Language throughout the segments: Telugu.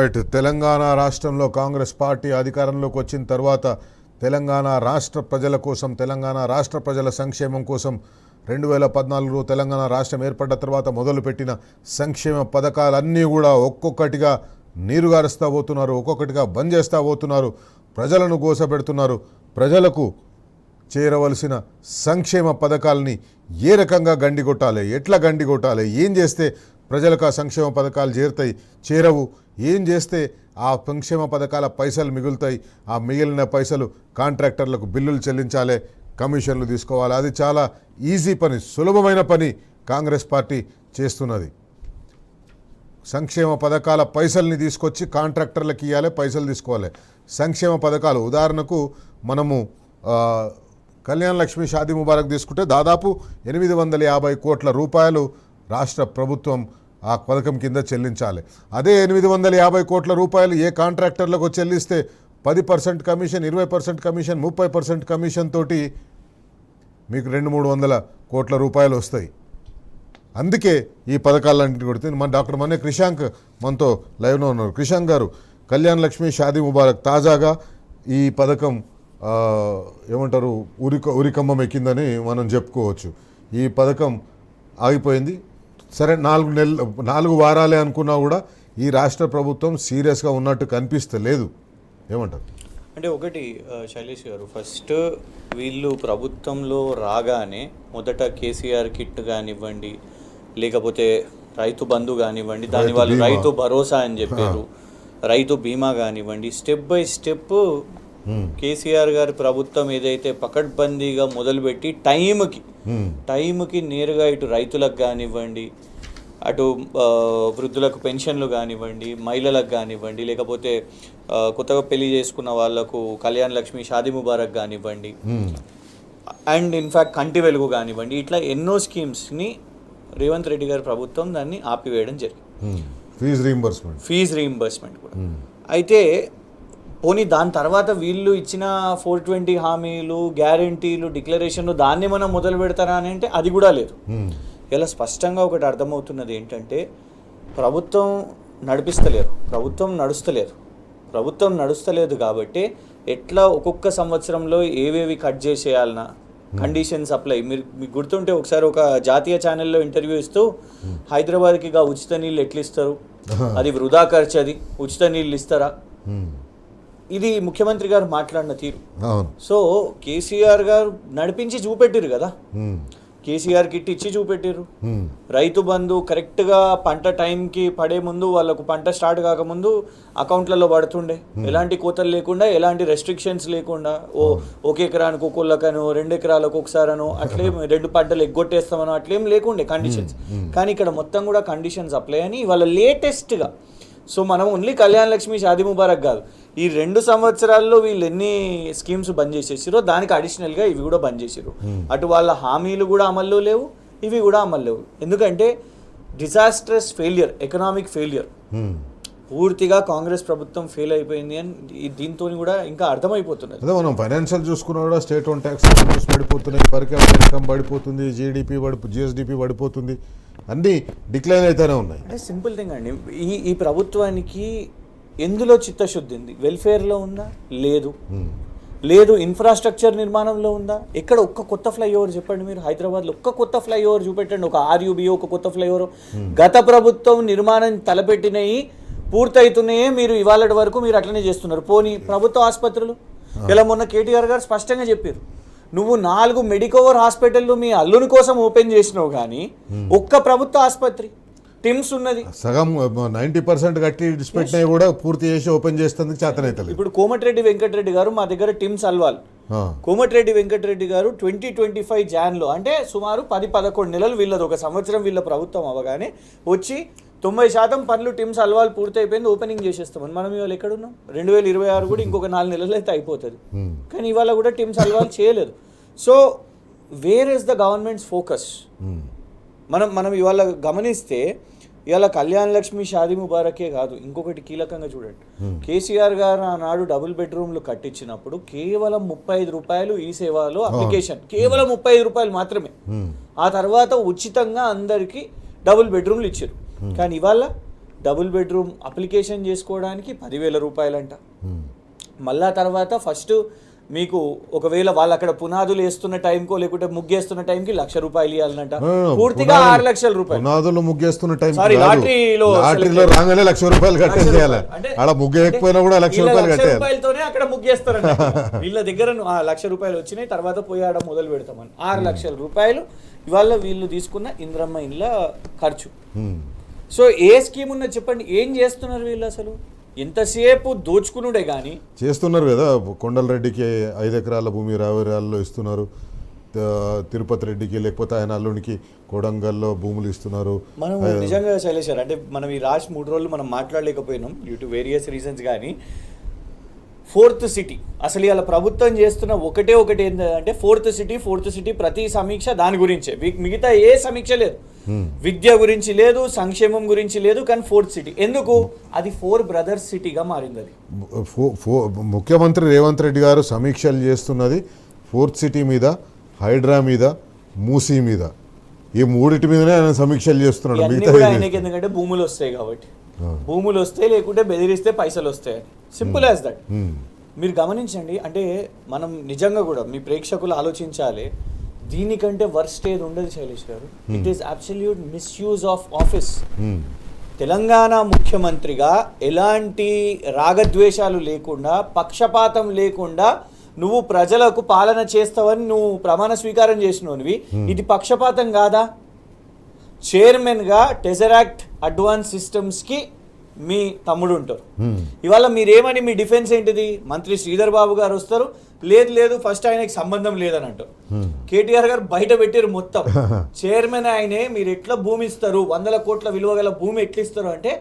రైట్. తెలంగాణ రాష్ట్రంలో కాంగ్రెస్ పార్టీ అధికారంలోకి వచ్చిన తర్వాత తెలంగాణ రాష్ట్ర ప్రజల కోసం, తెలంగాణ రాష్ట్ర ప్రజల సంక్షేమం కోసం 2014లో తెలంగాణ రాష్ట్రం ఏర్పడ్డ తర్వాత మొదలుపెట్టిన సంక్షేమ పథకాలన్నీ కూడా ఒక్కొక్కటిగా నీరుగారుస్తూ పోతున్నారు, ఒక్కొక్కటిగా బంద్ చేస్తూ పోతున్నారు, ప్రజలను గోసపెడుతున్నారు. ప్రజలకు చేరవలసిన సంక్షేమ పథకాలని ఏ రకంగా గండిగొట్టాలి, ఎట్లా గండిగొట్టాలి, ఏం చేస్తే ప్రజలకు ఆ సంక్షేమ పథకాలు చేరవు, ఏం చేస్తే ఆ సంక్షేమ పథకాల పైసలు మిగులుతాయి, ఆ మిగిలిన పైసలు కాంట్రాక్టర్లకు బిల్లులు చెల్లించాలి, కమిషన్లు తీసుకోవాలి. అది చాలా ఈజీ పని, సులభమైన పని కాంగ్రెస్ పార్టీ చేస్తున్నది. సంక్షేమ పథకాల పైసల్ని తీసుకొచ్చి కాంట్రాక్టర్లకు ఇవ్వాలి, పైసలు తీసుకోవాలి. సంక్షేమ పథకాలు ఉదాహరణకు మనము కళ్యాణ్ లక్ష్మి షాదీ ముబారక్ తీసుకుంటే దాదాపు 850 కోట్ల రూపాయలు రాష్ట్ర ప్రభుత్వం ఆ పథకం కింద చెల్లించాలి. అదే 850 కోట్ల రూపాయలు ఏ కాంట్రాక్టర్లకు చెల్లిస్తే 10% కమిషన్, 20% కమిషన్, 30% కమిషన్ తోటి మీకు 200-300 కోట్ల రూపాయలు వస్తాయి. అందుకే ఈ పథకాలన్నింటినీ కొడుతుంది. మన డాక్టర్ మన్నే క్రిషాంక్ మనతో లైవ్లో ఉన్నారు. క్రిషాంక్ గారు, కళ్యాణ్ లక్ష్మి షాదీ ముబారక్ తాజాగా ఈ పథకం ఏమంటారు ఉరికమ్మం ఎక్కిందని మనం చెప్పుకోవచ్చు. ఈ పథకం ఆగిపోయింది. సరే 4 వారాలే అనుకున్నా కూడా ఈ రాష్ట్ర ప్రభుత్వం సీరియస్గా ఉన్నట్టు కనిపిస్తలేదు. ఏమంటారు? అంటే ఒకటి శైలేష్ గారు, ఫస్ట్ వీళ్ళు ప్రభుత్వంలో రాగానే మొదట కేసీఆర్ కిట్ కానివ్వండి, లేకపోతే రైతు బంధు కానివ్వండి, దాని వాళ్ళు రైతు భరోసా అని చెప్పారు, రైతు బీమా కానివ్వండి, స్టెప్ బై స్టెప్ కేసీఆర్ గారి ప్రభుత్వం ఏదైతే పకడ్బందీగా మొదలుపెట్టి టైంకి నేరుగా ఇటు రైతులకు కానివ్వండి, అటు వృద్ధులకు పెన్షన్లు కానివ్వండి, మహిళలకు కానివ్వండి, లేకపోతే కొత్తగా పెళ్లి చేసుకున్న వాళ్లకు కళ్యాణ్ లక్ష్మి షాదీ ముబారక్ కానివ్వండి, అండ్ ఇన్ఫ్యాక్ట్ కంటి వెలుగు కానివ్వండి, ఇట్లా ఎన్నో స్కీమ్స్ని రేవంత్ రెడ్డి గారి ప్రభుత్వం దాన్ని ఆపివేయడం జరిగింది. ఫీజు రీయింబర్స్మెంట్ కూడా. అయితే పోనీ దాని తర్వాత వీళ్ళు ఇచ్చిన 420 హామీలు, గ్యారంటీలు, డిక్లరేషన్లు దాన్ని మనం మొదలు పెడతారా అని అంటే అది కూడా లేదు. ఇలా స్పష్టంగా ఒకటి అర్థమవుతున్నది ఏంటంటే ప్రభుత్వం నడుస్తలేదు కాబట్టి ఎట్లా ఒక్కొక్క సంవత్సరంలో ఏవేవి కట్ చేసేయాలన్నా కండిషన్స్ అప్లై. మీకు గుర్తుంటే ఒకసారి ఒక జాతీయ ఛానల్లో ఇంటర్వ్యూ ఇస్తూ హైదరాబాద్కి ఉచిత నీళ్ళు ఎట్లా ఇస్తారు, అది వృధా ఖర్చు, అది ఉచిత నీళ్ళు ఇస్తారా, ఇది ముఖ్యమంత్రి గారు మాట్లాడిన తీరు. సో కేసీఆర్ గారు నడిపించి చూపెట్టిరు కదా, కేసీఆర్ కిట్ ఇచ్చి చూపెట్టిరు, రైతు బంధు కరెక్ట్గా పంట టైంకి పడే ముందు వాళ్ళకు పంట స్టార్ట్ కాకముందు అకౌంట్లలో పడుతుండే, ఎలాంటి కోతలు లేకుండా, ఎలాంటి రెస్ట్రిక్షన్స్ లేకుండా, ఒక ఎకరానికి ఒక్కొక్కను 2 ఎకరాలకు ఒకసారనో అట్లేం 2 పంటలు ఎగ్గొట్టేస్తామనో అట్లేం లేకుండే కండిషన్స్. కానీ ఇక్కడ మొత్తం కూడా కండిషన్స్ అప్లై అని వాళ్ళ లేటెస్ట్గా. సో మనం ఓన్లీ కళ్యాణ్ లక్ష్మి షాదీ ముబారక్ కాదు, ఈ 2 సంవత్సరాల్లో వీళ్ళు ఎన్ని స్కీమ్స్ బంద్ చేసేసారో దానికి అడిషనల్గా ఇవి కూడా బంద్ చేసారు. అటు వాళ్ళ హామీలు కూడా అమల్లో లేవు, ఇవి కూడా అమలు లేవు. ఎందుకంటే డిజాస్ట్రస్ ఫెయిలియర్, ఎకనామిక్ ఫెయిలియర్, పూర్తిగా కాంగ్రెస్ ప్రభుత్వం ఫెయిల్ అయిపోయింది అని దీంతో కూడా ఇంకా అర్థమైపోతున్నది. అదే మనం ఫైనాన్షియల్ చూసుకున్నా కూడా స్టేట్ ఓన్ ట్యాక్స్ పడిపోతున్నాయి, పర్ క్యాపిటల్ ఇన్కమ్ పడిపోతుంది, జిఎస్డిపి పడిపోతుంది, అన్నీ డిక్లైన్ అయితేనే ఉన్నాయి. అంటే సింపుల్ థింగ్ అండి, ఈ ప్రభుత్వానికి ఎందులో చిత్తశుద్ధి ఉంది? వెల్ఫేర్లో ఉందా? లేదు. ఇన్ఫ్రాస్ట్రక్చర్ నిర్మాణంలో ఉందా? ఎక్కడ ఒక్క కొత్త ఫ్లైఓవర్ చెప్పండి మీరు, హైదరాబాద్లో ఒక్క కొత్త ఫ్లైఓవర్ చూపెట్టండి, ఒక RUBO, ఒక కొత్త ఫ్లైఓవర్. గత ప్రభుత్వం నిర్మాణం తలపెట్టినవి పూర్తవుతున్నాయే, మీరు ఇవాళ వరకు మీరు అట్లనే చేస్తున్నారు. పోనీ ప్రభుత్వ ఆసుపత్రులు, ఇలా మొన్న కేటీఆర్ గారు స్పష్టంగా చెప్పారు, నువ్వు 4 మెడికవర్ హాస్పిటళ్ళు మీ అల్లుని కోసం ఓపెన్ చేసినావు, కానీ ఒక్క ప్రభుత్వ ఆసుపత్రి టిమ్స్ ఉన్నది సగం 90% కట్టి పెట్టినా కూడా పూర్తి చేసి ఓపెన్ చేస్తుంది చేతనైతలేదు. ఇప్పుడు కోమటిరెడ్డి వెంకటరెడ్డి గారు మా దగ్గర టిమ్స్ అల్వాల్, కోమటిరెడ్డి వెంకటరెడ్డి గారు 2025 జాన్లో, అంటే సుమారు 10-11 నెలలు వీళ్ళది, ఒక సంవత్సరం వీళ్ళ ప్రభుత్వం అవగానే వచ్చి 90% పనులు టిమ్స్ అల్వాల్ పూర్తి అయిపోయింది, ఓపెనింగ్ చేసేస్తామని. మనం ఇవాళ ఎక్కడున్నాం? 2026 కూడా ఇంకొక 4 నెలలు అయితే అయిపోతుంది, కానీ ఇవాళ కూడా టిమ్స్ అల్వాల్ చేయలేదు. So where is the governments focus? మనం ఇవాళ గమనిస్తే ఇవాళ కళ్యాణ్ లక్ష్మి షాదీ ముబారకే కాదు, ఇంకొకటి కీలకంగా చూడండి, కేసీఆర్ గారు ఆనాడు డబుల్ బెడ్రూమ్లు కట్టించినప్పుడు కేవలం 35 రూపాయలు ఈ సేవలో అప్లికేషన్, కేవలం 35 రూపాయలు మాత్రమే. ఆ తర్వాత ఉచితంగా అందరికీ డబుల్ బెడ్రూమ్లు ఇచ్చారు. కానీ ఇవాళ డబుల్ బెడ్రూమ్ అప్లికేషన్ చేసుకోవడానికి 10,000 రూపాయలంట. మళ్ళా తర్వాత ఫస్ట్ మీకు ఒకవేళ వాళ్ళు అక్కడ పునాదులు వేస్తున్న టైంకో లేకుంటే ముగ్గేస్తున్న టైంకి 1,00,000 రూపాయలు ఇవ్వాలన్నట. పూర్తిగా 6,00,000 రూపాయలు. పునాదులు ముగ్గేస్తున్న టైం సారీ, లాటరీలో రాగానే 1,00,000 రూపాయలు కట్టేయాలి. అలా ముగ్గేయకపోయినా కూడా 1,00,000 రూపాయలు కట్టాలి. రూపాయలతోనే అక్కడ ముగ్గేస్తారంట. వీళ్ళ దగ్గర 1,00,000 రూపాయలు వచ్చినాయి, తర్వాత పోయి ఆడ మొదలు పెడతామని 6,00,000 రూపాయలు ఇవాళ వీళ్ళు తీసుకున్న ఇంద్రమ్మ ఇండ్ల ఖర్చు. సో ఏ స్కీమ్ ఉన్నది చెప్పండి, ఏం చేస్తున్నారు వీళ్ళు? అసలు ఎంతసేపు దోచుకునుడే కానీ చేస్తున్నారు కదా. కొండలరెడ్డికి 5 ఎకరాల భూమి 20 ఎకరాల్లో ఇస్తున్నారు, తిరుపతి రెడ్డికి లేకపోతే ఆయన అల్లునికి కొడంగల్లో భూములు ఇస్తున్నారు. మనం నిజంగా శైలేష్ గారు, అంటే మనం ఈ రాష్ట్ర 3 రోజులు మనం మాట్లాడలేకపోయినాం డ్యూ టు వేరియస్ రీజన్స్. కానీ 4th సిటీ అసలు ఇలా ప్రభుత్వం చేస్తున్న ఒకటే ఏంటంటే ఫోర్త్ సిటీ ప్రతి సమీక్ష దాని గురించే, మిగతా ఏ సమీక్ష లేదు. విద్య గురించి లేదు, సంక్షేమం గురించి లేదు. కానీ 4th సిటీ ఎందుకు? అది 4 బ్రదర్స్ సిటీగా మారింది. అది ముఖ్యమంత్రి రేవంత్ రెడ్డి గారు సమీక్షలు చేస్తున్నది 4th సిటీ మీద, హైడ్రా మీద, మూసీ మీద. ఈ 3 మీదనే ఆయన సమీక్షలు చేస్తున్నాడు. ఆయనకి ఎందుకంటే భూములు వస్తాయి కాబట్టి, భూములు వస్తాయి, లేకుంటే బెదిరిస్తే పైసలు వస్తాయి. Simple as that. మీరు గమనించండి, అంటే మనం నిజంగా కూడా మీ ప్రేక్షకులు ఆలోచించాలి. దీనికంటే వర్స్ట్ ఏది ఉండదు శైలేష్ గారు. It is absolute misuse of office. Telangana ముఖ్యమంత్రిగా ఎలాంటి రాగద్వేషాలు లేకుండా, పక్షపాతం లేకుండా నువ్వు ప్రజలకు పాలన చేస్తావని నువ్వు ప్రమాణ స్వీకారం చేసినవి. ఇది పక్షపాతం కాదా? చైర్మన్గా టెజరాక్ట్ అడ్వాన్స్ సిస్టమ్స్కి మీ తమ్ముడు ఉంటారు. ఇవాళ మీరేమని మీ డిఫెన్స్ ఏంటిది? మంత్రి శ్రీధర్ బాబు గారు వస్తారు, లేదు ఫస్ట్ ఆయనకి సంబంధం లేదని అంటారు. కేటీఆర్ గారు బయట పెట్టారు మొత్తం. చైర్మన్ ఆయనే, మీరు ఎట్లా భూమి ఇస్తారు, 100 కోట్ల విలువ గల భూమి ఎట్లా ఇస్తారు అంటే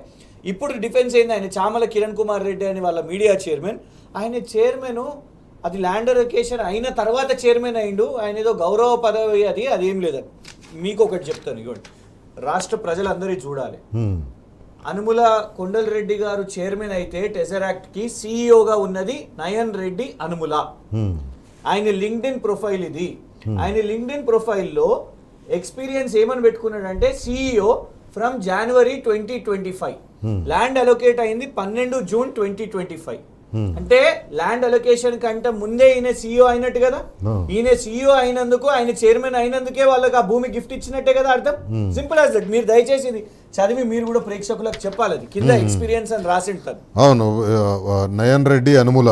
ఇప్పుడు డిఫెన్స్ అయింది. ఆయన చామల కిరణ్ కుమార్ రెడ్డి అని వాళ్ళ మీడియా చైర్మన్. ఆయన చైర్మన్ అది ల్యాండ్ అలొకేషన్ అయిన తర్వాత చైర్మన్ అయిండు. ఆయన ఏదో గౌరవ పదవి, అదేం లేదని. మీకు ఒకటి చెప్తాను, ఇవ్వండి, రాష్ట్ర ప్రజలందరూ చూడాలి. అనుముల కొండలరెడ్డి గారు చైర్మన్ అయితే టెజరాక్ట్కి సీఈఓగా ఉన్నది నయన్ రెడ్డి అనుముల. ఆయన లింక్డ్ఇన్ ప్రొఫైల్ ఇది. ఆయన లింక్డ్ఇన్ ప్రొఫైల్లో ఎక్స్పీరియన్స్ ఏమని పెట్టుకున్నాడంటే CEO from January 2025, land allocate అయింది 12 జూన్ 2025. అంటే ల్యాండ్ అలొకేషన్ కంటే ముందే ఈయన సీఈఓ అయినట్టు కదా. ఈయన సీఈఓ అయినందుకు, ఆయన చైర్మన్ అయినందుకే వాళ్ళకి ఆ భూమి గిఫ్ట్ ఇచ్చినట్టే కదా అర్థం. Simple as that. మీరు దయచేసి ఇది చదివి మీరు కూడా ప్రేక్షకులకు చెప్పాలి. అది కింద ఎక్స్పీరియన్స్ అని రాసి ఉంటారు. అవును, Nayan Reddy Anumula,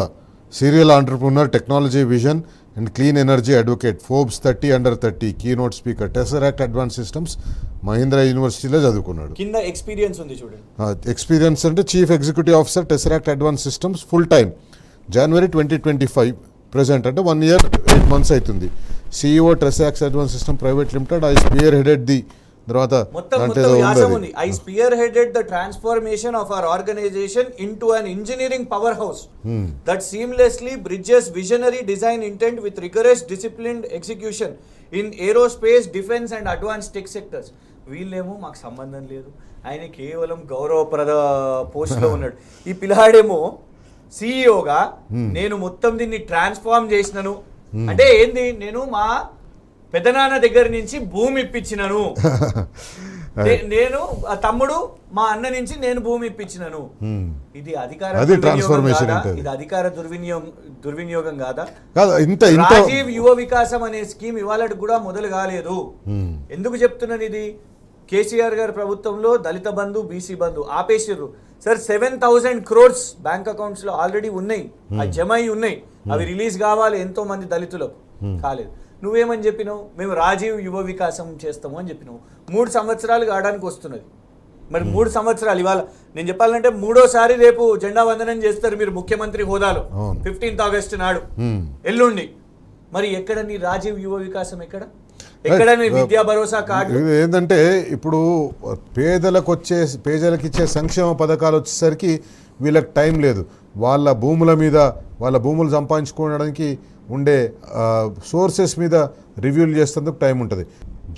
serial entrepreneur, technology vision and clean energy advocate, Forbes 30 under 30, keynote speaker, Tesseract advance systems, Mahindra యూనివర్సిటీలో చదువుకున్నాడు. కింద ఎక్స్పీరియన్స్ ఉంది చూడండి. ఎక్స్పీరియన్స్ అంటే chief executive officer Tesseract advance systems, full time, January 2025, present అంటే 1 year 8 months అవుతుంది. CEO Tesseract advance system private limited. I spearheaded the తర్వాత I spearheaded the transformation of our organization into an engineering powerhouse that seamlessly bridges visionary design intent with rigorous disciplined execution in aerospace, defense and advanced tech sectors. వీళ్ళేమో మాకు సంబంధం లేదు, ఆయన కేవలం గౌరవప్రద పోస్ట్లో ఉన్నాడు. ఈ పిల్లాడేమో సీఈఓగా నేను మొత్తం దీన్ని ట్రాన్స్ఫార్మ్ చేసినాను అంటే ఏంది? నేను మా పెదనాన్న దగ్గర నుంచి భూమి ఇప్పించినను, నేను తమ్ముడు మా అన్న నుంచి నేను భూమి ఇప్పించినను. ఇది అధికార దుర్వినియోగం కాదా? రాజీవ్ యువ వికాసం అనే స్కీమ్ ఇవాళ కూడా మొదలు కాలేదు. ఎందుకు చెప్తున్నాను ఇది? కేసీఆర్ గారి ప్రభుత్వంలో దళిత బంధు, బీసీ బంధు ఆపేసిర్రు సార్. 7,000 crores బ్యాంక్ అకౌంట్స్ లో ఆల్రెడీ ఉన్నాయి, అవి జమ అయి ఉన్నాయి. అవి రిలీజ్ కావాలి ఎంతో మంది దళితులకు, కాలేదు. నువ్వేమని చెప్పినావు? మేము రాజీవ్ యువ వికాసం చేస్తాము అని చెప్పినావు. 3 సంవత్సరాలు కావడానికి వస్తున్నది. మరి 3 సంవత్సరాలు ఇవాళ నేను చెప్పాలంటే 3వసారి రేపు జెండా వందనం చేస్తారు మీరు ముఖ్యమంత్రి హోదాలో 15th August నాడు, ఎల్లుండి. మరి ఎక్కడ నీ రాజీవ్ యువ వికాసం? ఎక్కడ నీ విద్యా భరోసా కార్డు? ఏంటంటే ఇప్పుడు పేదలకు ఇచ్చే సంక్షేమ పథకాలు వచ్చేసరికి వీళ్ళకి టైం లేదు. వాళ్ళ భూముల మీద, వాళ్ళ భూములు సంపాదించుకోవడానికి ఉండే సోర్సెస్ మీద రివ్యూలు చేసేందుకు టైం ఉంటుంది.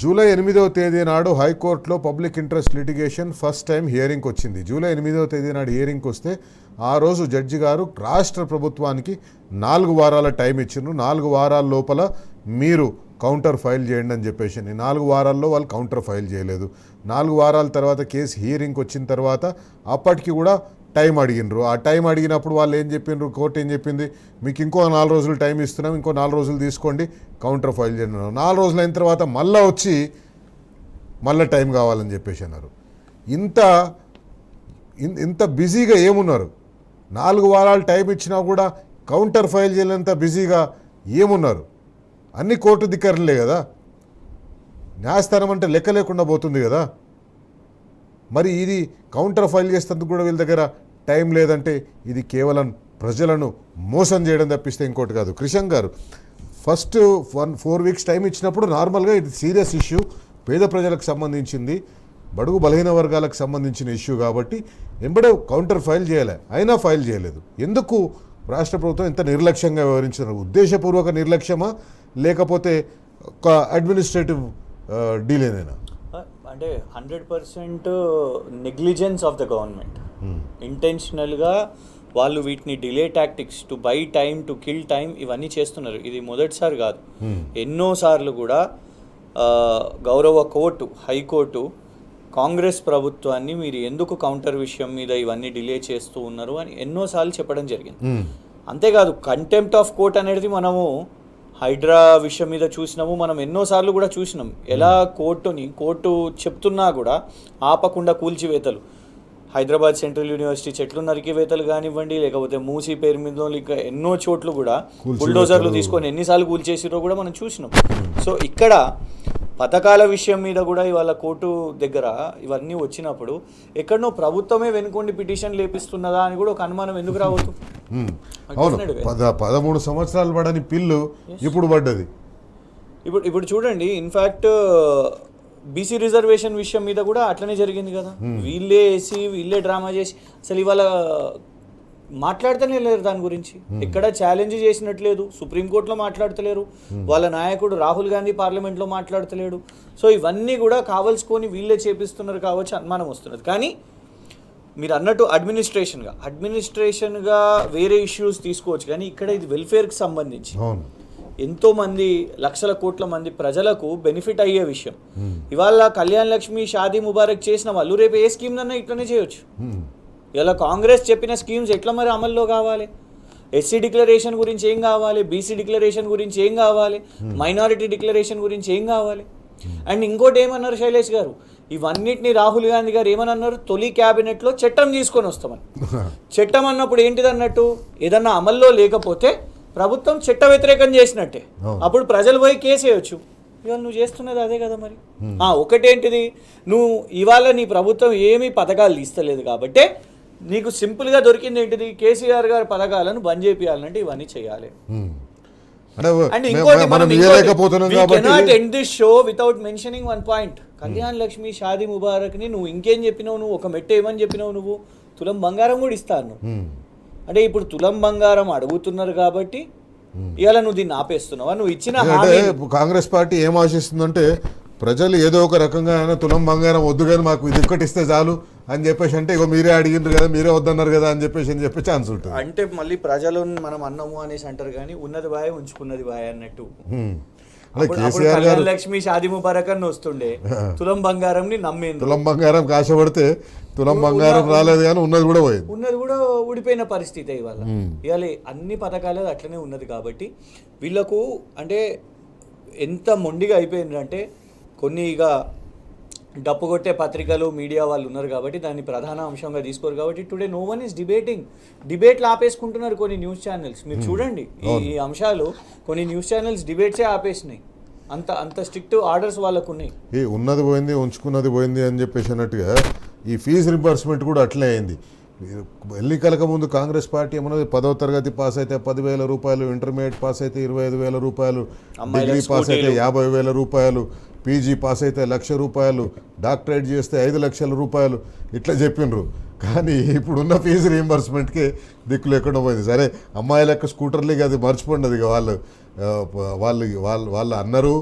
జూలై 8వ తేదీ నాడు హైకోర్టులో public interest litigation first time హియరింగ్కి వచ్చింది. జూలై 8వ తేదీ నాడు హియరింగ్కి వస్తే ఆ రోజు జడ్జి గారు రాష్ట్ర ప్రభుత్వానికి 4 వారాల టైం ఇచ్చిండ్రు. 4 వారాల లోపల మీరు కౌంటర్ ఫైల్ చేయండి అని చెప్పేసి 4 వారాల్లో వాళ్ళు కౌంటర్ ఫైల్ చేయలేదు. 4 వారాల తర్వాత కేసు హియరింగ్కి వచ్చిన తర్వాత అప్పటికి కూడా టైం అడిగినరు. ఆ టైం అడిగినప్పుడు వాళ్ళు ఏం చెప్పిండ్రు, కోర్టు ఏం చెప్పింది, మీకు ఇంకో 4 రోజులు టైం ఇస్తున్నాం, ఇంకో 4 రోజులు తీసుకోండి కౌంటర్ ఫైల్ చేయండి. 4 రోజులు అయిన తర్వాత మళ్ళీ వచ్చి మళ్ళీ టైం కావాలని చెప్పేసి అన్నారు. ఇంత బిజీగా ఏమున్నారు? 4 వారాలు టైం ఇచ్చినా కూడా కౌంటర్ ఫైల్ చేయలేంత బిజీగా ఏమున్నారు? అన్ని కోర్టు ధిక్కరలే కదా. న్యాయస్థానం అంటే లెక్క లేకుండా పోతుంది కదా. మరి ఇది కౌంటర్ ఫైల్ చేసేందుకు కూడా వీళ్ళ దగ్గర టైం లేదంటే ఇది కేవలం ప్రజలను మోసం చేయడం తప్పిస్తే ఇంకోటి కాదు. క్రిషంక్ గారు, ఫస్ట్ 4 వీక్స్ టైం ఇచ్చినప్పుడు నార్మల్గా ఇది సీరియస్ ఇష్యూ, పేద ప్రజలకు సంబంధించింది, బడుగు బలహీన వర్గాలకు సంబంధించిన ఇష్యూ కాబట్టి ఎంబడే కౌంటర్ ఫైల్ చేయాలి, అయినా ఫైల్ చేయలేదు. ఎందుకు రాష్ట్ర ప్రభుత్వం ఇంత నిర్లక్ష్యంగా వ్యవహరించారు? ఉద్దేశపూర్వక నిర్లక్ష్యమా లేకపోతే ఒక అడ్మినిస్ట్రేటివ్ డీలేనేనా? అంటే 100% నెగ్లిజెన్స్ ఆఫ్ ద గవర్నమెంట్. ఇంటెన్షనల్గా వాళ్ళు వీటిని delay tactics, to buy time, to kill time, ఇవన్నీ చేస్తున్నారు. ఇది మొదటిసారి కాదు, ఎన్నోసార్లు కూడా గౌరవ కోర్టు, హైకోర్టు కాంగ్రెస్ ప్రభుత్వాన్ని మీరు ఎందుకు కౌంటర్ విషయం మీద ఇవన్నీ డిలే చేస్తూ ఉన్నారు అని ఎన్నోసార్లు చెప్పడం జరిగింది. అంతేకాదు కంటెంప్ట్ ఆఫ్ కోర్ట్ అనేది మనము హైడ్రా విషయం మీద చూసినాము, మనం ఎన్నోసార్లు కూడా చూసినాం ఎలా కోర్టు చెప్తున్నా కూడా ఆపకుండా కూల్చివేతలు. హైదరాబాద్ సెంట్రల్ యూనివర్సిటీ చెట్లు నరికివేతలు కానివ్వండి, లేకపోతే మూసీ పేరు మీద ఇక ఎన్నో చోట్ల కూడా బుల్డోజర్లు తీసుకొని ఎన్నిసార్లు కూల్చేసిరో కూడా మనం చూసినాం. సో ఇక్కడ పథకాల విషయం మీద కూడా ఇవాళ కోర్టు దగ్గర ఇవన్నీ వచ్చినప్పుడు ఎక్కడనో ప్రభుత్వమే వెనుకొండి పిటిషన్ లేపిస్తున్నదా అని కూడా ఒక అనుమానం ఎందుకు రావద్దు? అవును, 13 సంవత్సరాలు పడని పిల్లు ఇప్పుడు పడ్డది. ఇప్పుడు చూడండి, ఇన్ఫ్యాక్ట్ బీసీ రిజర్వేషన్ విషయం మీద కూడా అట్లనే జరిగింది కదా. వీళ్ళే డ్రామా చేసి అసలు ఇవాళ మాట్లాడుతూనే లేరు దాని గురించి. ఎక్కడ ఛాలెంజ్ చేసినట్లేదు, సుప్రీంకోర్టులో మాట్లాడతలేరు, వాళ్ళ నాయకుడు రాహుల్ గాంధీ పార్లమెంట్లో మాట్లాడతలేడు. సో ఇవన్నీ కూడా కావలసుకొని వీళ్ళే చేపిస్తున్నారు కావచ్చు అనుమానం వస్తున్నది. కానీ మీరు అన్నట్టు అడ్మినిస్ట్రేషన్గా వేరే ఇష్యూస్ తీసుకోవచ్చు, కానీ ఇక్కడ ఇది వెల్ఫేర్కి సంబంధించి ఎంతోమంది లక్షల కోట్ల మంది ప్రజలకు బెనిఫిట్ అయ్యే విషయం. ఇవాళ కళ్యాణ్ లక్ష్మి, షాదీ ముబారక్ చేసిన వాళ్ళు రేపు ఏ స్కీమ్ అన్నా ఇట్లనే చేయొచ్చు. ఇలా కాంగ్రెస్ చెప్పిన స్కీమ్స్ ఎట్లా మరి అమల్లో కావాలి? ఎస్సీ డిక్లరేషన్ గురించి ఏం కావాలి, బీసీ డిక్లరేషన్ గురించి ఏం కావాలి, మైనారిటీ డిక్లరేషన్ గురించి ఏం కావాలి? అండ్ ఇంకోటి ఏమన్నారు శైలేష్ గారు, ఇవన్నిటిని రాహుల్ గాంధీ గారు ఏమని అన్నారు, తొలి క్యాబినెట్లో చట్టం తీసుకొని వస్తామని. చట్టం అన్నప్పుడు ఏంటిది అన్నట్టు, ఏదన్నా అమల్లో లేకపోతే ప్రభుత్వం చట్ట వ్యతిరేకం చేసినట్టే, అప్పుడు ప్రజలు పోయి కేసు వేయొచ్చు. ఇవాళ నువ్వు చేస్తున్నది అదే కదా మరి. ఒకటేంటిది, నువ్వు ఇవాళ నీ ప్రభుత్వం ఏమీ పథకాలు ఇస్తలేదు కాబట్టి నీకు సింపుల్గా దొరికింది ఏంటిది, కేసీఆర్ గారి పథకాలను బంద్ చేయాలంటే ఇవన్నీ చేయాలి. అండ్ ఇంకోటి, end this show without mentioning one point. Kalyan Lakshmi, Shaadi Mubarak ని నువ్వు ఇంకేం చెప్పినావు, నువ్వు ఒక మెట్ట ఏమని చెప్పినావు, నువ్వు తులం బంగారం కూడా ఇస్తాను. అంటే ఇప్పుడు తులం బంగారం అడుగుతున్నారు కాబట్టి ఇవాళ నువ్వు దీన్ని ఆపేస్తున్నావా? నువ్వు ఇచ్చిన కాంగ్రెస్ పార్టీ ఏం ఆశిస్తుందంటే ప్రజలు ఏదో ఒక రకంగా తులం బంగారం వద్దు కానీ మాకు ఇది ఒక్కటి ఇస్తే చాలు అని చెప్పేసి అంటే ఇగో మీరే అడిగిండ్రు కదా, మీరే వద్దన్నారు కదా అని చెప్పే ఛాన్స్ ఉంటుంది. అంటే మళ్ళీ ప్రజలు మనం అన్నము అనేసి అంటారు, కానీ ఉన్నది బాయ్ ఉంచుకున్నది బాయ్ అన్నట్టు. లక్ష్మి, షాదీ ముబారక్ అని వస్తుండే, తులం బంగారం ని నమ్మేది, తులం బంగారం కాశపడితే తులం బంగారం రాలేదు కానీ ఉన్నది కూడా పోయింది, ఉన్నది కూడా ఊడిపోయిన పరిస్థితి ఇవాళ. ఇవాళ అన్ని పథకాలు అట్లనే ఉన్నది కాబట్టి వీళ్ళకు అంటే ఎంత మొండిగా అయిపోయిందంటే, కొన్ని ఇక డప్పు కొట్టే పత్రికలు, మీడియా వాళ్ళు ఉన్నారు కాబట్టి దాన్ని ప్రధాన అంశంగా తీసుకోరు కాబట్టి టుడే నో వన్ ఈస్ డిబేట్లు ఆపేసుకుంటున్నారు కొన్ని న్యూస్ ఛానల్స్. మీరు చూడండి ఈ అంశాలు, కొన్ని న్యూస్ ఛానల్స్ డిబేట్సే ఆపేసినాయి, అంత స్ట్రిక్ట్ ఆర్డర్స్ వాళ్ళకు ఉన్నాయి. ఉన్నది పోయింది ఉంచుకున్నది పోయింది అని చెప్పేసి అన్నట్టుగా ఈ ఫీజు రింబర్స్మెంట్ కూడా అట్లే అయింది. ఎన్నికలకు ముందు కాంగ్రెస్ పార్టీ ఏమన్నది 10వ తరగతి పాస్ అయితే 10,000 రూపాయలు, ఇంటర్మీడియట్ పాస్ అయితే 25,000 రూపాయలు, డిగ్రీ పాస్ అయితే 50,000 రూపాయలు, పీజీ పాస్ అయితే 1,00,000 రూపాయలు, డాక్టరేట్ చేస్తే 5 లక్షల రూపాయలు ఇట్లా చెప్పిండ్రు. కానీ ఇప్పుడున్న ఫీజు రీఎంబర్స్మెంట్కి దిక్కులు ఎక్కడో పోయింది. సరే అమ్మాయిలకు స్కూటర్లకి అది మర్చిపోండి, అది వాళ్ళు అన్నారు,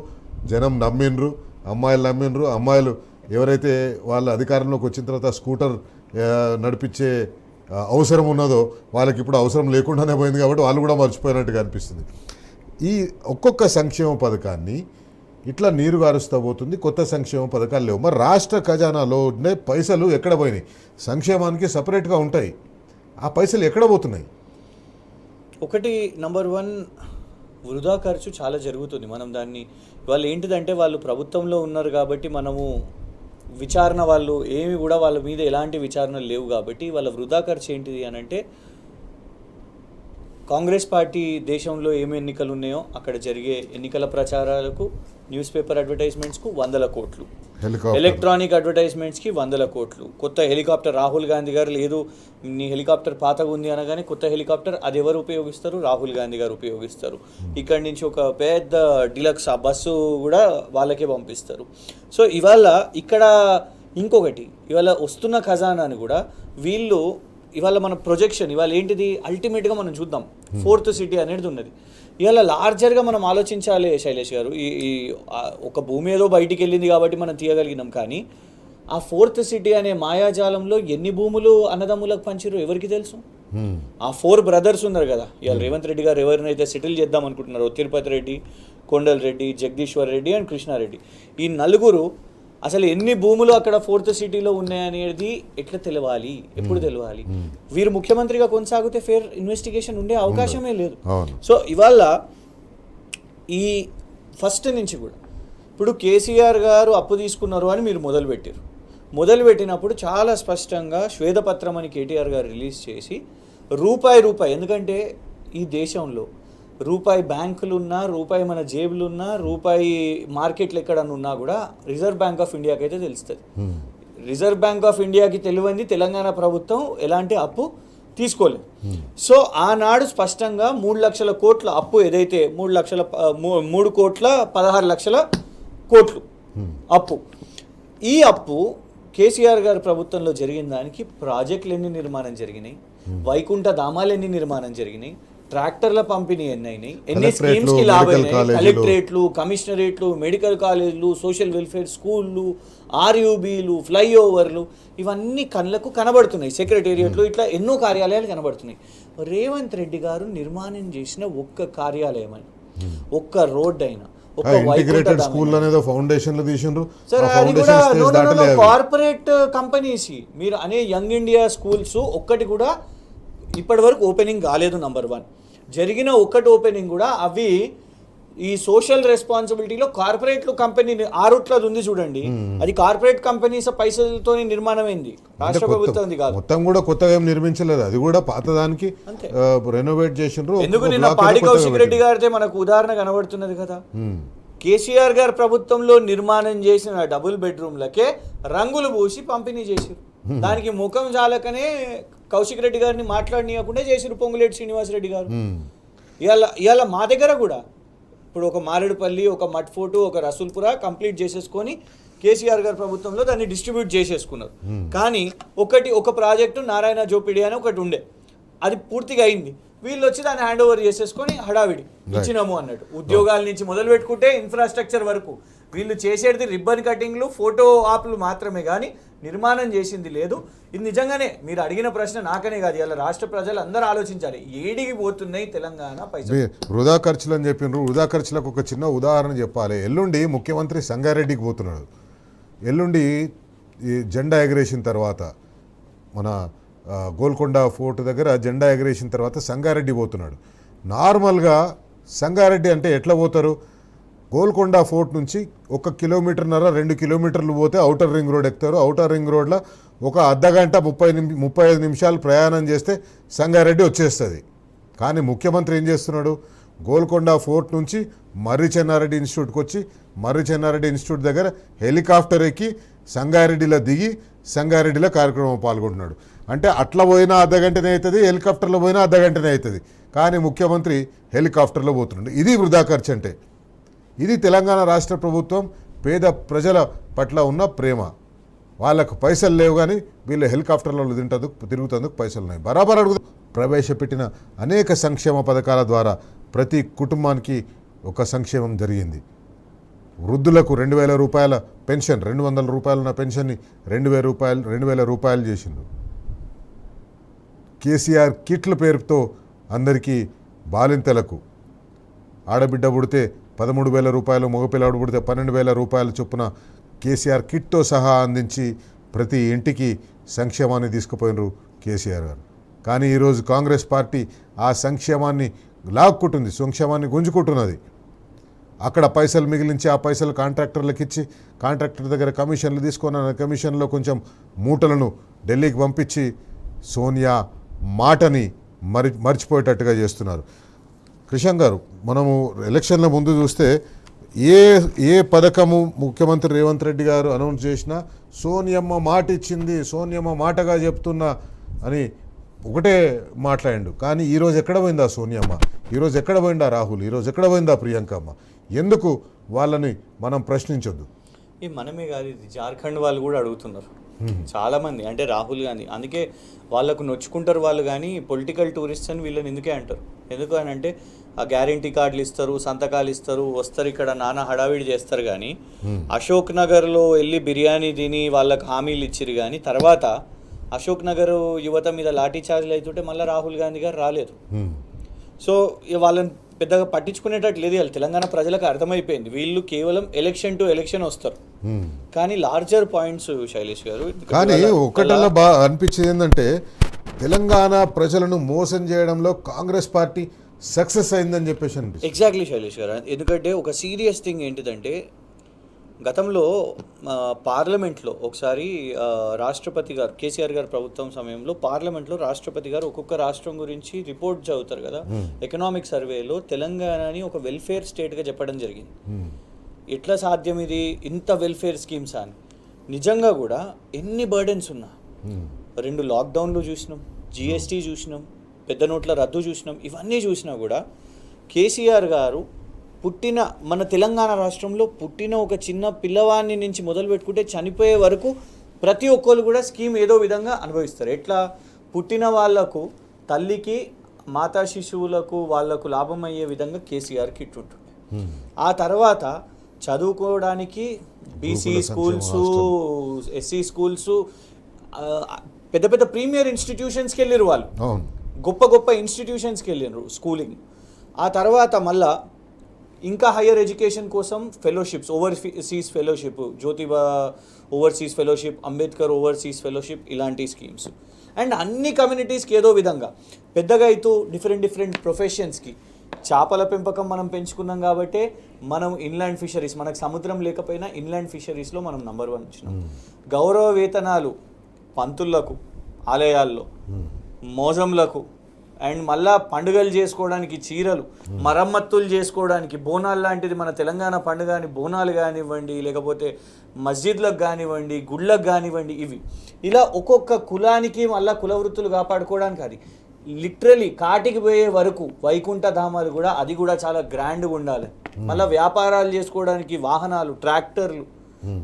జనం నమ్మిండ్రు, అమ్మాయిలు నమ్మిండ్రు. అమ్మాయిలు ఎవరైతే వాళ్ళ అధికారంలోకి వచ్చిన తర్వాత స్కూటర్ నడిపించే అవసరం ఉన్నదో వాళ్ళకి ఇప్పుడు అవసరం లేకుండానే పోయింది కాబట్టి వాళ్ళు కూడా మర్చిపోయినట్టుగా అనిపిస్తుంది. ఈ ఒక్కొక్క సంక్షేమ పథకాన్ని ఇట్లా నీరు గారుస్తూ పోతుంది. కొత్త సంక్షేమ పథకాలు లేవు. మరి రాష్ట్ర ఖజానాలో ఉండే పైసలు ఎక్కడ పోయినాయి? సంక్షేమానికి సపరేట్గా ఉంటాయి, ఆ పైసలు ఎక్కడ పోతున్నాయి? ఒకటి నంబర్ 1 వృధా ఖర్చు చాలా జరుగుతుంది. మనం దాన్ని వాళ్ళు ఏంటిదంటే వాళ్ళు ప్రభుత్వంలో ఉన్నారు కాబట్టి మనము విచారణ వాళ్ళు ఏమి కూడా వాళ్ళ మీద ఎలాంటి విచారణలు లేవు కాబట్టి వాళ్ళ వృధా ఖర్చు ఏంటిది అని అంటే కాంగ్రెస్ పార్టీ దేశంలో ఏమి ఎన్నికలు ఉన్నాయో అక్కడ జరిగే ఎన్నికల ప్రచారాలకు, న్యూస్ పేపర్ అడ్వర్టైజ్మెంట్స్కు 100 కోట్లు, ఎలక్ట్రానిక్ అడ్వర్టైజ్మెంట్స్కి 100 కోట్లు, కొత్త హెలికాప్టర్ రాహుల్ గాంధీ గారు లేదు నీ హెలికాప్టర్ పాతగా ఉంది అనగానే కొత్త హెలికాప్టర్ అది ఎవరు ఉపయోగిస్తారు? రాహుల్ గాంధీ గారు ఉపయోగిస్తారు. ఇక్కడి నుంచి ఒక పెద్ద డిలక్స్ ఆ బస్సు కూడా వాళ్ళకే పంపిస్తారు. సో ఇవాళ ఇక్కడ ఇంకొకటి ఇవాళ వస్తున్న ఖజానాని కూడా వీళ్ళు ఇవాళ మన ప్రొజెక్షన్ ఇవాళ ఏంటిది అల్టిమేట్గా మనం చూద్దాం 4th సిటీ అనేది ఉన్నది. ఇవాళ లార్జర్గా మనం ఆలోచించాలి శైలేష్ గారు. ఈ ఒక భూమి ఏదో బయటికి వెళ్ళింది కాబట్టి మనం తీయగలిగినాం, కానీ ఆ 4th సిటీ అనే మాయాజాలంలో ఎన్ని భూములు అన్నదమ్ములకు పంచారు ఎవరికి తెలుసు? ఆ 4 బ్రదర్స్ ఉన్నారు కదా, ఇవాళ రేవంత్ రెడ్డి గారు ఎవరినైతే సెటిల్ చేద్దాం అనుకుంటున్నారో తిరుపతి రెడ్డి, కొండల్ రెడ్డి, జగదీశ్వర్ రెడ్డి అండ్ కృష్ణారెడ్డి, ఈ నలుగురు అసలు ఎన్ని భూములు అక్కడ 4th సిటీలో ఉన్నాయనేది ఎట్లా తెలవాలి, ఎప్పుడు తెలవాలి? వీరు ముఖ్యమంత్రిగా కొనసాగితే ఫేర్ ఇన్వెస్టిగేషన్ ఉండే అవకాశమే లేదు. సో ఇవాళ ఈ ఫస్ట్ నుంచి కూడా ఇప్పుడు కేసీఆర్ గారు అప్పు తీసుకున్నారు అని మీరు మొదలుపెట్టినప్పుడు చాలా స్పష్టంగా శ్వేతపత్రం అని కేటీఆర్ గారు రిలీజ్ చేసి రూపాయి ఎందుకంటే ఈ దేశంలో రూపాయి బ్యాంకులున్నా, రూపాయి మన జేబులున్నా, రూపాయి మార్కెట్లు ఎక్కడన్నా ఉన్నా కూడా రిజర్వ్ బ్యాంక్ ఆఫ్ ఇండియాకి అయితే తెలుస్తుంది. రిజర్వ్ బ్యాంక్ ఆఫ్ ఇండియాకి తెలియంది తెలంగాణ ప్రభుత్వం ఎలాంటి అప్పు తీసుకోలేదు. సో ఆనాడు స్పష్టంగా 3 లక్షల కోట్ల అప్పు ఏదైతే 3 కోట్ల 16 లక్షల కోట్లు అప్పు, ఈ అప్పు కేసీఆర్ గారి ప్రభుత్వంలో జరిగిన దానికి ప్రాజెక్టులు ఎన్ని నిర్మాణం జరిగినాయి, వైకుంఠ ధామాలు ఎన్ని నిర్మాణం జరిగినాయి, ట్రాక్టర్ల పంపిణీ ఎన్ని అయినాయి, ఎన్ని స్కీమ్స్కి లాభమైనాయి, కలెక్టరేట్లు, కమిషనరేట్లు, మెడికల్ కాలేజీలు, సోషల్ వెల్ఫేర్ స్కూళ్ళు, ఆర్యూబీలు, ఫ్లైఓవర్లు, ఇవన్నీ కళ్ళకు కనబడుతున్నాయి. సెక్రటేరియట్లు, ఇట్లా ఎన్నో కార్యాలయాలు కనబడుతున్నాయి. రేవంత్ రెడ్డి గారు నిర్మాణం చేసిన ఒక్క కార్యాలయం అని, ఒక్క రోడ్ అయినా, కార్పొరేట్ కంపెనీస్ మీరు అనే యంగ్ ఇండియా స్కూల్స్ ఒక్కటి కూడా ఇప్పటి వరకు ఓపెనింగ్ కాలేదు. నంబర్ 1 జరిగిన ఒక్కటి ఓపెనింగ్ కూడా అవి ఈ సోషల్ రెస్పాన్సిబిలిటీలో కార్పొరేట్లు కంపెనీ ఆరుట్లది ఉంది చూడండి, అది కార్పొరేట్ కంపెనీస్ పైసలతో నిర్మాణమైంది, రాష్ట్ర ప్రభుత్వం కాదు. మొత్తం కూడా కొత్తగా ఏం నిర్మించలేదు, అది కూడా పాతదానికి రెనోవేట్ చేసిండ్రు. ఎందుకు నిన్న పాడి కౌశిక్ రెడ్డి గారితే మనకు ఉదాహరణ కనబడుతున్నది కదా. కేసీఆర్ గారి ప్రభుత్వంలో నిర్మాణం చేసిన డబుల్ బెడ్రూమ్లకే రంగులు పూసి పంపిణీ చేసిరు. దానికి ముఖం చాలకనే కౌశిక్ రెడ్డి గారిని మాట్లాడనీయకుండా చేసిరు పొంగులేటి శ్రీనివాసరెడ్డి గారు. ఇవాళ మా దగ్గర కూడా ఇప్పుడు ఒక మారేడుపల్లి, ఒక మట్ఫోర్టు, ఒక రసూల్పుర కంప్లీట్ చేసేసుకొని కేసీఆర్ గారి ప్రభుత్వంలో దాన్ని డిస్ట్రిబ్యూట్ చేసేసుకున్నారు. కానీ ఒక ప్రాజెక్టు నారాయణ జోపిడి అని ఒకటి ఉండే, అది పూర్తిగా అయింది. వీళ్ళు వచ్చి దాన్ని హ్యాండ్ ఓవర్ చేసేసుకొని హడావిడి ఇచ్చినాము అన్నట్టు. ఉద్యోగాల నుంచి మొదలు పెట్టుకుంటే ఇన్ఫ్రాస్ట్రక్చర్ వరకు వీళ్ళు చేసేది రిబ్బన్ కటింగ్లు, ఫోటో ఆప్లు మాత్రమే, కానీ నిర్మాణం చేసింది లేదు. ఇది నిజంగానే మీరు అడిగిన ప్రశ్న నాకనే కాదు, ఇలా రాష్ట్ర ప్రజలు అందరూ ఆలోచించాలి, ఏడికి పోతున్నాయి తెలంగాణ పైసలు. వృధా ఖర్చులు అని చెప్పిండ్రు. వృధా ఖర్చులకు ఒక చిన్న ఉదాహరణ చెప్పాలి. ఎల్లుండి ముఖ్యమంత్రి సంగారెడ్డికి పోతున్నాడు. ఎల్లుండి ఈ జెండా ఎగరేసిన తర్వాత మన గోల్కొండ ఫోర్ట్ దగ్గర జెండా ఎగరేసిన తర్వాత సంగారెడ్డి పోతున్నాడు. నార్మల్గా సంగారెడ్డి అంటే ఎట్లా పోతారు? గోల్కొండ ఫోర్ట్ నుంచి 1 కిలోమీటర్న్నర 2 కిలోమీటర్లు పోతే ఔటర్ రింగ్ రోడ్ ఎక్కుతారు. ఔటర్ రింగ్ రోడ్లో ఒక అర్ధగంట 35 నిమిషాలు ప్రయాణం చేస్తే సంగారెడ్డి వచ్చేస్తుంది. కానీ ముఖ్యమంత్రి ఏం చేస్తున్నాడు? గోల్కొండ ఫోర్ట్ నుంచి మర్రి చెన్నారెడ్డి ఇన్స్టిట్యూట్కి వచ్చి మర్రి చెన్నారెడ్డి ఇన్స్టిట్యూట్ దగ్గర హెలికాప్టర్ ఎక్కి సంగారెడ్డిలో దిగి సంగారెడ్డిలో కార్యక్రమం పాల్గొంటున్నాడు. అంటే అట్లా పోయినా అర్ధగంటనే అవుతుంది, హెలికాప్టర్లో పోయినా అర్ధగంటనే అవుతుంది. కానీ ముఖ్యమంత్రి హెలికాప్టర్లో పోతున్నాడు. ఇది వృధా ఖర్చు అంటే. ఇది తెలంగాణ రాష్ట్ర ప్రభుత్వం పేద ప్రజల పట్ల ఉన్న ప్రేమ. వాళ్ళకు పైసలు లేవు కానీ వీళ్ళు హెలికాప్టర్లలో తిరుగుతందుకు పైసలు ఉన్నాయి. బరాబర్ అడుగు. ప్రవేశపెట్టిన అనేక సంక్షేమ పథకాల ద్వారా ప్రతి కుటుంబానికి ఒక సంక్షేమం జరిగింది. వృద్ధులకు 2,000 రూపాయల పెన్షన్, 200 రూపాయలు ఉన్న పెన్షన్ని 2,000 రూపాయలు చేసిండు. కేసీఆర్ కిట్ల పేరుతో అందరికీ బాలింతలకు ఆడబిడ్డ పుడితే 13,000 రూపాయలు, మగపిల్లాడు పుడితే 12,000 రూపాయల చొప్పున కేసీఆర్ కిట్తో సహా అందించి ప్రతి ఇంటికి సంక్షేమాన్ని తీసుకుపోయినారు కేసీఆర్ గారు. కానీ ఈరోజు కాంగ్రెస్ పార్టీ ఆ సంక్షేమాన్ని లాక్కుంటుంది, సంక్షేమాన్ని గుంజుకుంటున్నది. అక్కడ పైసలు మిగిలించి ఆ పైసలు కాంట్రాక్టర్లకు ఇచ్చి కాంట్రాక్టర్ దగ్గర కమిషన్లు తీసుకొని కమిషన్లో కొంచెం మూటలను ఢిల్లీకి పంపించి సోనియా మాటని మర్చిపోయేటట్టుగా చేస్తున్నారు. కృష్ణ గారు, మనము ఎలక్షన్ల ముందు చూస్తే ఏ పథకము ముఖ్యమంత్రి రేవంత్ రెడ్డి గారు అనౌన్స్ చేసినా సోనియమ్మ మాట ఇచ్చింది, సోనియమ్మ మాటగా చెప్తున్నా అని ఒకటే మాట్లాడిండు. కానీ ఈరోజు ఎక్కడ పోయిందా సోనియమ్మ, ఈరోజు ఎక్కడ పోయిందా రాహుల్, ఈరోజు ఎక్కడ పోయిందా ప్రియాంకమ్మ? ఎందుకు వాళ్ళని మనం ప్రశ్నించొద్దు? ఈ మనమే కాదు, ఇది జార్ఖండ్ వాళ్ళు కూడా అడుగుతున్నారు చాలామంది. అంటే రాహుల్ గాంధీ అందుకే వాళ్ళకు నొచ్చుకుంటారు వాళ్ళు, కానీ పొలిటికల్ టూరిస్ట్ అని వీళ్ళని ఎందుకే అంటారు. ఎందుకు అని అంటే ఆ గ్యారంటీ కార్డులు ఇస్తారు, సంతకాలు ఇస్తారు, వస్తారు, ఇక్కడ నానా హడావిడి చేస్తారు. కానీ అశోక్ నగర్లో వెళ్ళి బిర్యానీ తిని వాళ్ళకి హామీలు ఇచ్చిరు. కానీ తర్వాత అశోక్ నగర్ యువత మీద లాఠీ చార్జ్లు అవుతుంటే మళ్ళీ రాహుల్ గాంధీ గారు రాలేదు. సో వాళ్ళని పెద్దగా పట్టించుకునేటట్టు లేదు. వాళ్ళు తెలంగాణ ప్రజలకు అర్థమైపోయింది, వీళ్ళు కేవలం ఎలక్షన్ టు ఎలక్షన్ వస్తారు. కానీ లార్జర్ పాయింట్స్ శైలేష్ గారు, కానీ ఒకటల్లా బాగా అనిపించేది ఏంటంటే తెలంగాణ ప్రజలను మోసం చేయడంలో కాంగ్రెస్ పార్టీ సక్సెస్ అయిందని చెప్పేసి అనిపిస్తుంది. ఎగ్జాక్ట్లీ శైలేష్ గారు. ఎందుకంటే ఒక సీరియస్ థింగ్ ఏంటిదంటే గతంలో పార్లమెంట్లో ఒకసారి రాష్ట్రపతి గారు, కేసీఆర్ గారు ప్రభుత్వం సమయంలో పార్లమెంట్లో రాష్ట్రపతి గారు ఒక్కొక్క రాష్ట్రం గురించి రిపోర్ట్ చదువుతారు కదా, ఎకనామిక్ సర్వేలో తెలంగాణని ఒక వెల్ఫేర్ స్టేట్గా చెప్పడం జరిగింది. ఎట్లా సాధ్యం ఇది, ఇంత వెల్ఫేర్ స్కీమ్స్ అని. నిజంగా కూడా ఎన్ని బర్డెన్స్ ఉన్నా, 2 లాక్డౌన్లు చూసినాం, జిఎస్టీ చూసినాం, పెద్ద నోట్ల రద్దు చూసినాం, ఇవన్నీ చూసినా కూడా కేసీఆర్ గారు పుట్టిన మన తెలంగాణ రాష్ట్రంలో పుట్టిన ఒక చిన్న పిల్లవాడిని నుంచి మొదలు పెట్టుకుంటే చనిపోయే వరకు ప్రతి ఒక్కరు కూడా స్కీమ్ ఏదో విధంగా అనుభవిస్తారు. ఎట్లా పుట్టిన వాళ్లకు, తల్లికి, మాతా శిశువులకు వాళ్లకు లాభం అయ్యే విధంగా కేసీఆర్ కిట్ ఉంటుంది. ఆ తర్వాత చదువుకోవడానికి బీసీ స్కూల్స్, ఎస్సీ స్కూల్స్, పెద్ద పెద్ద ప్రీమియర్ ఇన్స్టిట్యూషన్స్కి వెళ్ళారు వాళ్ళు, గొప్ప గొప్ప ఇన్స్టిట్యూషన్స్కి వెళ్ళారు స్కూలింగ్. ఆ తర్వాత మళ్ళా ఇంకా హయ్యర్ ఎడ్యుకేషన్ కోసం fellowships, overseas fellowship, Jyotiba overseas fellowship, Ambedkar overseas fellowship, ఇలాంటి స్కీమ్స్. అండ్ అన్ని కమ్యూనిటీస్కి ఏదో విధంగా పెద్దగా అయితే డిఫరెంట్ ప్రొఫెషన్స్కి. చేపల పెంపకం మనం పెంచుకున్నాం కాబట్టి మనం ఇన్లాండ్ ఫిషరీస్, మనకు సముద్రం లేకపోయినా ఇన్లాండ్ ఫిషరీస్లో మనం నంబర్ 1 వచ్చినాం. గౌరవ వేతనాలు పంతులకు, ఆలయాల్లో మోజంలకు, అండ్ మళ్ళా పండుగలు చేసుకోవడానికి చీరలు, మరమ్మతులు చేసుకోవడానికి బోనాలు లాంటిది, మన తెలంగాణ పండుగ అని బోనాలు కానివ్వండి, లేకపోతే మస్జిద్లకు కానివ్వండి, గుళ్ళకు కానివ్వండి, ఇవి ఇలా ఒక్కొక్క కులానికి మళ్ళీ కుల వృత్తులు కాపాడుకోవడానికి అది లిటరలీ కాటికి పోయే వరకు వైకుంఠ ధామాలు కూడా, అది కూడా చాలా గ్రాండ్గా ఉండాలి. మళ్ళీ వ్యాపారాలు చేసుకోవడానికి వాహనాలు, ట్రాక్టర్లు,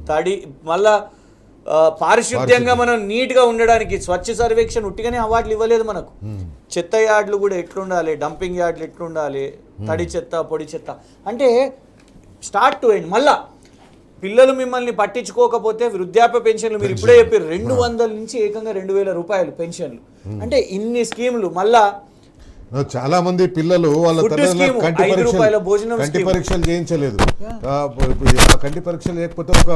తడి, మళ్ళా పారిశుద్ధ్యంగా మనం నీట్గా ఉండడానికి స్వచ్ఛ సర్వేక్షణ ఉట్టిగానే అవార్డులు ఇవ్వలేదు మనకు. చెత్త యార్డులు కూడా ఎట్లుండాలి, డంపింగ్ యార్డులు ఎట్లుండాలి, తడి చెత్త, పొడి చెత్త, అంటే స్టార్ట్ టు ఎండ్. మళ్ళా పిల్లలు మిమ్మల్ని పట్టించుకోకపోతే వృద్ధాప్య పెన్షన్లు, మీరు ఇప్పుడే చెప్పారు 200 నుంచి ఏకంగా 2,000 రూపాయలు పెన్షన్లు. అంటే ఇన్ని స్కీములు. మళ్ళా చాలా మంది పిల్లలు వాళ్ళ కంటి పరీక్షలు చేయించలేదు. కంటి పరీక్షలు లేకపోతే ఒక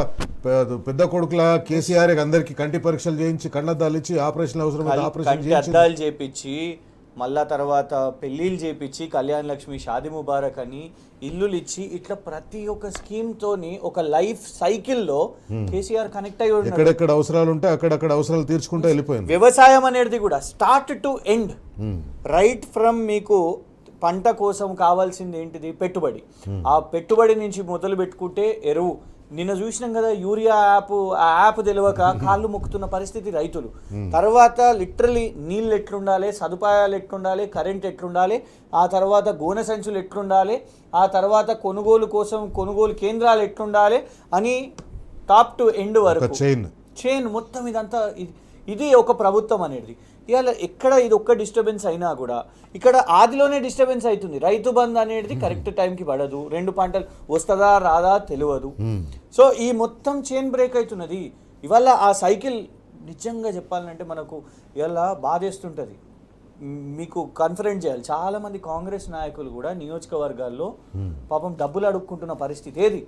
పెద్ద కొడుకుల కేసీఆర్ అందరికి కంటి పరీక్షలు చేయించి కళ్ళద్దాలు ఇచ్చి ఆపరేషన్ అవసరం అద్దాలు చేపించి, మళ్ళా తర్వాత పెళ్ళిళ్ళు చేపించి, కళ్యాణ్ లక్ష్మి, షాదీ ముబారక్ అని ఇల్లులు ఇచ్చి, ఇట్లా ప్రతి ఒక్క స్కీమ్ తోని ఒక లైఫ్ సైకిల్లో కేసీఆర్ కనెక్ట్ అయ్యి ఉన్నాడు. ఎక్కడెక్కడ అవసరాలు ఉంటే అక్కడక్కడ అవసరాలు తీర్చుకుంటూ వెళ్ళిపోయింది. వ్యవసాయం అనేది కూడా start to end, right from మీకు పంట కోసం కావాల్సింది ఏంటిది, పెట్టుబడి. ఆ పెట్టుబడి నుంచి మొదలు పెట్టుకుంటే ఎరువు. నిన్న చూసినాం కదా యూరియా ఆ యాప్ తెలియక కాళ్ళు మొక్కుతున్న పరిస్థితి రైతులు. తర్వాత లిటరలీ నీళ్ళు ఎట్లుండాలి, సదుపాయాలు ఎట్లుండాలి, కరెంట్ ఎట్లుండాలి, ఆ తర్వాత గోనె సంచులు ఎట్లుండాలి, ఆ తర్వాత కొనుగోలు కోసం కొనుగోలు కేంద్రాలు ఎట్లుండాలి అని టాప్ టు ఎండ్ వరకు చైన్ మొత్తం ఇదంతా. ఇది ఒక ప్రభుత్వం అనేది. ఇవాళ ఎక్కడ ఇది ఒక్క డిస్టర్బెన్స్ అయినా కూడా ఇక్కడ ఆదిలోనే డిస్టర్బెన్స్ అవుతుంది. రైతు బంధు అనేది కరెక్ట్ టైంకి పడదు, 2 పంటలు వస్తుందా రాదా తెలియదు. సో ఈ మొత్తం చైన్ బ్రేక్ అవుతున్నది. ఇవాళ ఆ సైకిల్ నిజంగా చెప్పాలంటే మనకు ఇవాళ బాధేస్తుంటుంది. మీకు కన్ఫరెన్స్ చేయాలి. చాలా మంది కాంగ్రెస్ నాయకులు కూడా నియోజకవర్గాల్లో పాపం డబ్బులు అడుక్కుంటున్న పరిస్థితి ఏది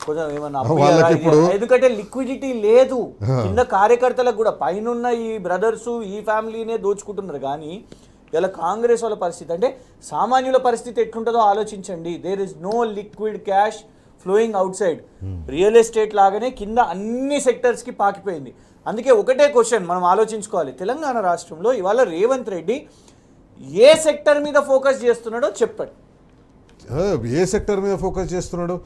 కొంచెం ఏమన్నా వాళ్ళకి ఇప్పుడు- ఎందుకంటే లిక్విడిటీ లేదు కింద కార్యకర్తలకు కూడా, పైనున్న ఈ బ్రదర్స్ ఈ ఫ్యామిలీనే దోచుకుంటున్నారు. కానీ ఇలా కాంగ్రెస్ వాళ్ళ పరిస్థితి అంటే సామాన్యుల పరిస్థితి ఎట్లుంటుందో ఆలోచించండి. There is no liquid cash flowing outside. Real estate లాగానే కింద అన్ని సెక్టర్స్కి పాకిపోయింది. అందుకే ఒకటే క్వశ్చన్ మనం ఆలోచించుకోవాలి, తెలంగాణ రాష్ట్రంలో ఇవాళ రేవంత్ రెడ్డి ఏ సెక్టర్ మీద ఫోకస్ చేస్తున్నాడో చెప్పండి. ఏ సెక్టర్ మీద ఫోకస్ చేస్తున్నాడు?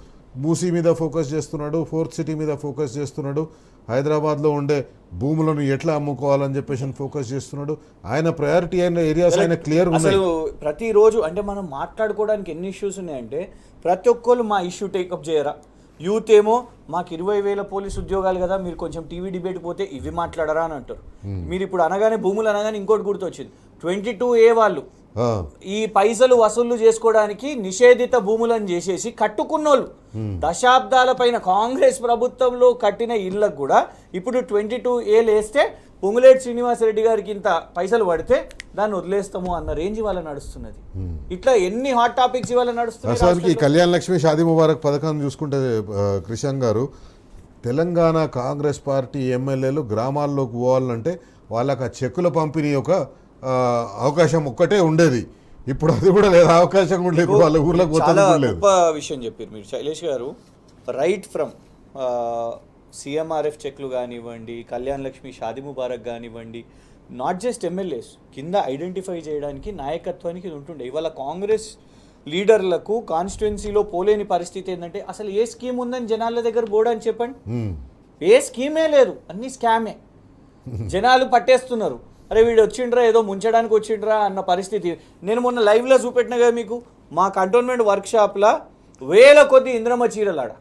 మూసీ మీద ఫోకస్ చేస్తున్నాడు, ఫోర్త్ సిటీ మీద ఫోకస్ చేస్తున్నాడు, హైదరాబాద్లో ఉండే భూములను ఎట్లా అమ్ముకోవాలని చెప్పేసి ఫోకస్ చేస్తున్నాడు. ఆయన ప్రయారిటీ అయిన ఏరియాస్ ఆయన క్లియర్ ఉన్నాయి. అసలు ప్రతిరోజు అంటే మనం మాట్లాడుకోవడానికి ఎన్ని ఇష్యూస్ ఉన్నాయంటే ప్రతి ఒక్కళ్ళు మా ఇష్యూ టేకప్ చేయరా. యూత్ ఏమో మాకు 20,000 పోలీస్ ఉద్యోగాలు కదా, మీరు కొంచెం టీవీ డిబేట్ పోతే ఇవి మాట్లాడరా అని అంటారు. మీరు ఇప్పుడు అనగానే భూములు అనగానే ఇంకోటి గుర్తొచ్చింది, 22A వాళ్ళు ఈ పైసలు వసూళ్లు చేసుకోవడానికి నిషేధిత భూములను చేసేసి కట్టుకున్నోళ్ళు దశాబ్దాల పైన కాంగ్రెస్ ప్రభుత్వంలో కట్టిన ఇళ్ళకు కూడా ఇప్పుడు 22A వేస్తే పొంగులేటి శ్రీనివాసరెడ్డి గారికి ఇంత పైసలు పడితే దాన్ని వదిలేస్తాము అన్న రేంజ్ ఇవాళ నడుస్తున్నది. ఇట్లా ఎన్ని హాట్ టాపిక్స్ ఇవాళ నడుస్తున్నాయి. అసలు ఈ కళ్యాణ్ లక్ష్మి షాదీ ముబారక్ పథకాన్ని చూసుకుంటే క్రిషాంక్ గారు, తెలంగాణ కాంగ్రెస్ పార్టీ ఎమ్మెల్యేలు గ్రామాల్లోకి పోవాలంటే వాళ్ళకి ఆ చెక్కుల పంపిణీ ఒక అవకాశం ఒక్కటే ఉండేది. ఇప్పుడు అది కూడా లేదు, అవకాశం కూడా లేదు, వాళ్ళ ఊర్లోకి పోతాను కూడా లేదు. గొప్ప విషయం చెప్పారు మీరు శైలేష్ గారు. రైట్ ఫ్రమ్ CMRF చెక్లు కానివ్వండి, కళ్యాణ్ లక్ష్మి షాదీ ముబారక్ కానివ్వండి, నాట్ జస్ట్ ఎమ్మెల్యేస్ కింద ఐడెంటిఫై చేయడానికి నాయకత్వానికి ఇది ఉంటుండే. ఇవాళ కాంగ్రెస్ లీడర్లకు కాన్స్టిట్యున్సీలో పోలేని పరిస్థితి ఏంటంటే అసలు ఏ స్కీమ్ ఉందని జనాల దగ్గర బోర్డు అని చెప్పండి. ఏ స్కీమే లేదు, అన్ని స్కామే. జనాలు పట్టేస్తున్నారు, అరే వీడు వచ్చిండ్రా ఏదో ముంచడానికి వచ్చిండ్రా అన్న పరిస్థితి. నేను మొన్న లైవ్లో చూపెట్టిన కదా మీకు, మా కంటోన్మెంట్ వర్క్షాప్లో 1000 కొద్ది ఇంద్రమ్మ చీరలాడ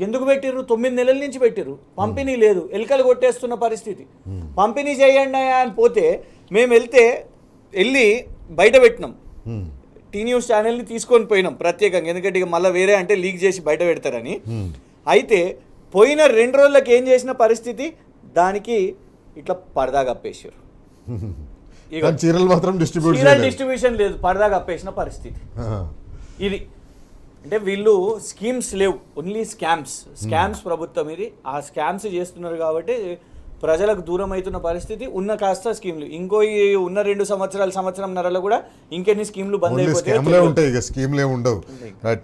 ఎందుకు పెట్టిర్రు? 9 నెలల నుంచి పెట్టిర్రు, పంపిణీ లేదు, ఎలుకలు కొట్టేస్తున్న పరిస్థితి. పంపిణీ చేయండి అని పోతే మేము వెళ్ళి బయట పెట్టినాం. టీ న్యూస్ ఛానల్ని తీసుకొని పోయినాం ప్రత్యేకంగా, ఎందుకంటే ఇక మళ్ళీ వేరే అంటే లీక్ చేసి బయట పెడతారని. అయితే పోయిన 2 రోజులకు ఏం చేసిన పరిస్థితి, దానికి ఇట్లా పరదా కప్పేసారు. చీరలు మాత్రం డిస్ట్రిబ్యూషన్ లేదు, పరదా కప్పేసిన పరిస్థితి ఇది. అంటే వీళ్ళు స్కీమ్స్ లేవు, ఓన్లీ స్కామ్స్ ప్రభుత్వం ఇది. ఆ స్కామ్స్ చేస్తున్నారు కాబట్టి ప్రజలకు దూరం అవుతున్న పరిస్థితి. ఉన్న కాస్త స్కీమ్లు ఇంకో ఉన్న 2 సంవత్సరంన్నరలో కూడా ఇంకెన్ని స్కీమ్లు బంద్ అయిపోతాయి, ఉంటాయి, ఇక స్కీమ్లే ఉండవు.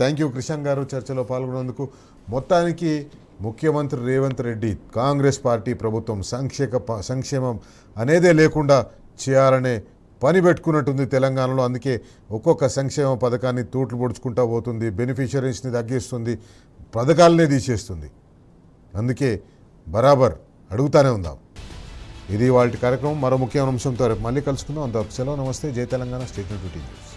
థ్యాంక్ యూ క్రిషాంక్ గారు చర్చలో పాల్గొన్నందుకు. మొత్తానికి ముఖ్యమంత్రి రేవంత్ రెడ్డి కాంగ్రెస్ పార్టీ ప్రభుత్వం సంక్షేమం అనేదే లేకుండా చేయాలనే పని పెట్టుకున్నట్టుంది తెలంగాణలో. అందుకే ఒక్కొక్క సంక్షేమ పథకాన్ని తూట్లు పొడుచుకుంటూ పోతుంది, బెనిఫిషరీస్ని తగ్గిస్తుంది, పథకాలనే తీసేస్తుంది. అందుకే బరాబర్ అడుగుతానే ఉందాం. ఇది వాళ్ళ కార్యక్రమం. మరో ముఖ్యమైన అంశంతో రేపు మళ్ళీ కలుసుకుందాం. అంతవరకు సెలవు, నమస్తే, జై తెలంగాణ, స్టేట్ న్యూస్.